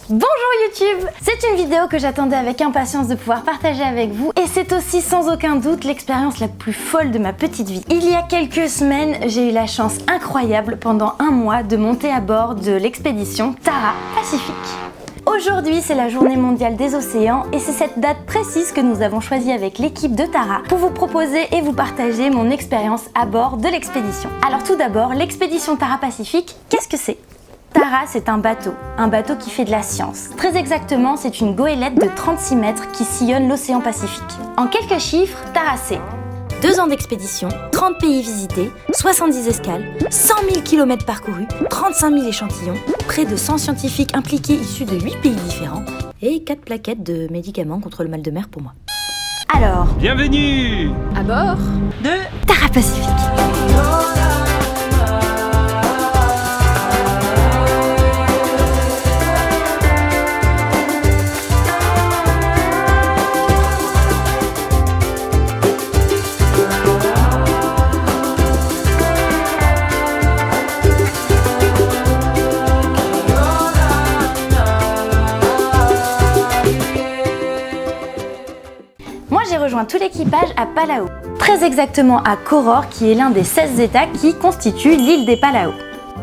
Bonjour YouTube! C'est une vidéo que j'attendais avec impatience de pouvoir partager avec vous et c'est aussi sans aucun doute l'expérience la plus folle de ma petite vie. Il y a quelques semaines, j'ai eu la chance incroyable pendant un mois de monter à bord de l'expédition Tara Pacific. Aujourd'hui, c'est la journée mondiale des océans et c'est cette date précise que nous avons choisie avec l'équipe de Tara pour vous proposer et vous partager mon expérience à bord de l'expédition. Alors tout d'abord, l'expédition Tara Pacific, qu'est-ce que c'est ? Tara, c'est un bateau qui fait de la science. Très exactement, c'est une goélette de 36 mètres qui sillonne l'océan Pacifique. En quelques chiffres, Tara c'est 2 ans d'expédition, 30 pays visités, 70 escales, 100 000 km parcourus, 35 000 échantillons, près de 100 scientifiques impliqués issus de 8 pays différents et 4 plaquettes de médicaments contre le mal de mer pour moi. Alors, bienvenue à bord de Tara Pacific. J'ai rejoint tout l'équipage à Palau, très exactement à Koror qui est l'un des 16 États qui constituent l'île des Palau.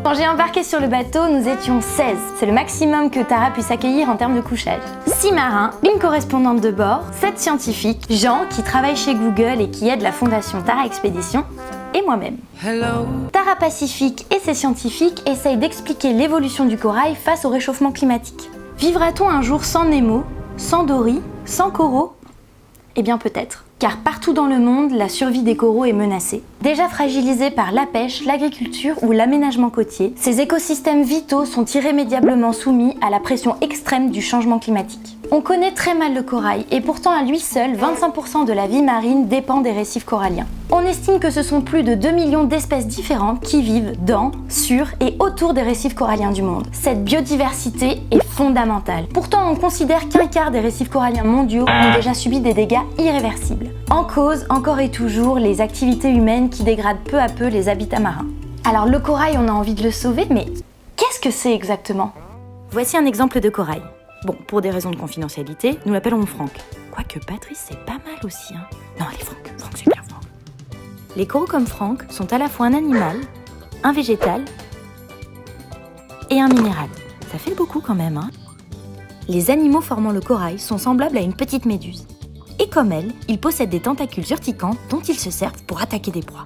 Quand j'ai embarqué sur le bateau, nous étions 16. C'est le maximum que Tara puisse accueillir en termes de couchage. 6 marins, une correspondante de bord, 7 scientifiques, Jean qui travaille chez Google et qui aide la fondation Tara Expédition, et moi-même. Tara Pacific et ses scientifiques essayent d'expliquer l'évolution du corail face au réchauffement climatique. Vivra-t-on un jour sans Nemo, sans Dory, sans coraux ? Eh bien peut-être, car partout dans le monde, la survie des coraux est menacée. Déjà fragilisés par la pêche, l'agriculture ou l'aménagement côtier, ces écosystèmes vitaux sont irrémédiablement soumis à la pression extrême du changement climatique. On connaît très mal le corail et pourtant à lui seul, 25% de la vie marine dépend des récifs coralliens. On estime que ce sont plus de 2 millions d'espèces différentes qui vivent dans, sur et autour des récifs coralliens du monde. Cette biodiversité est fondamentale. Pourtant, on considère qu'un quart des récifs coralliens mondiaux ont déjà subi des dégâts irréversibles. En cause, encore et toujours, les activités humaines qui dégradent peu à peu les habitats marins. Alors le corail, on a envie de le sauver, mais qu'est-ce que c'est exactement ? Voici un exemple de corail. Bon, pour des raisons de confidentialité, nous l'appellerons Franck. Quoique Patrice, c'est pas mal aussi, hein. Non, allez Franck, c'est bien Franck. Les coraux comme Franck sont à la fois un animal, un végétal et un minéral. Ça fait beaucoup quand même, hein. Les animaux formant le corail sont semblables à une petite méduse. Et comme elle, ils possèdent des tentacules urticantes dont ils se servent pour attaquer des proies.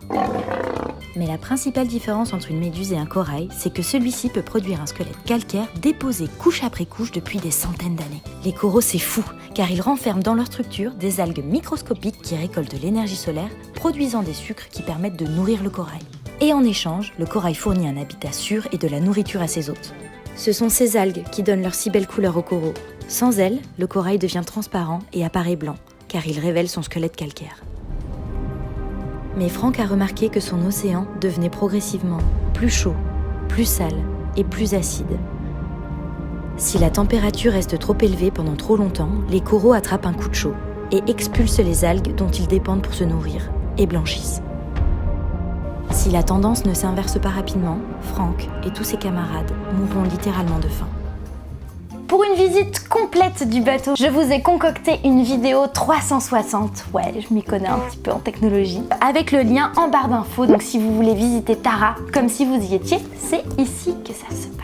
Mais la principale différence entre une méduse et un corail, c'est que celui-ci peut produire un squelette calcaire déposé couche après couche depuis des centaines d'années. Les coraux, c'est fou, car ils renferment dans leur structure des algues microscopiques qui récoltent de l'énergie solaire, produisant des sucres qui permettent de nourrir le corail. Et en échange, le corail fournit un habitat sûr et de la nourriture à ses hôtes. Ce sont ces algues qui donnent leur si belle couleur aux coraux. Sans elles, le corail devient transparent et apparaît blanc, car il révèle son squelette calcaire. Mais Franck a remarqué que son océan devenait progressivement plus chaud, plus sale et plus acide. Si la température reste trop élevée pendant trop longtemps, les coraux attrapent un coup de chaud et expulsent les algues dont ils dépendent pour se nourrir et blanchissent. Si la tendance ne s'inverse pas rapidement, Franck et tous ses camarades mourront littéralement de faim. Pour une visite complète du bateau, je vous ai concocté une vidéo 360, ouais, je m'y connais un petit peu en technologie, avec le lien en barre d'infos, donc si vous voulez visiter Tara comme si vous y étiez, c'est ici que ça se passe.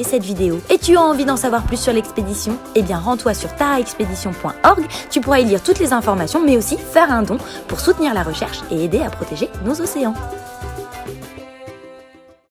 Cette vidéo et tu as envie d'en savoir plus sur l'expédition, eh bien rends-toi sur taraexpedition.org, tu pourras y lire toutes les informations mais aussi faire un don pour soutenir la recherche et aider à protéger nos océans.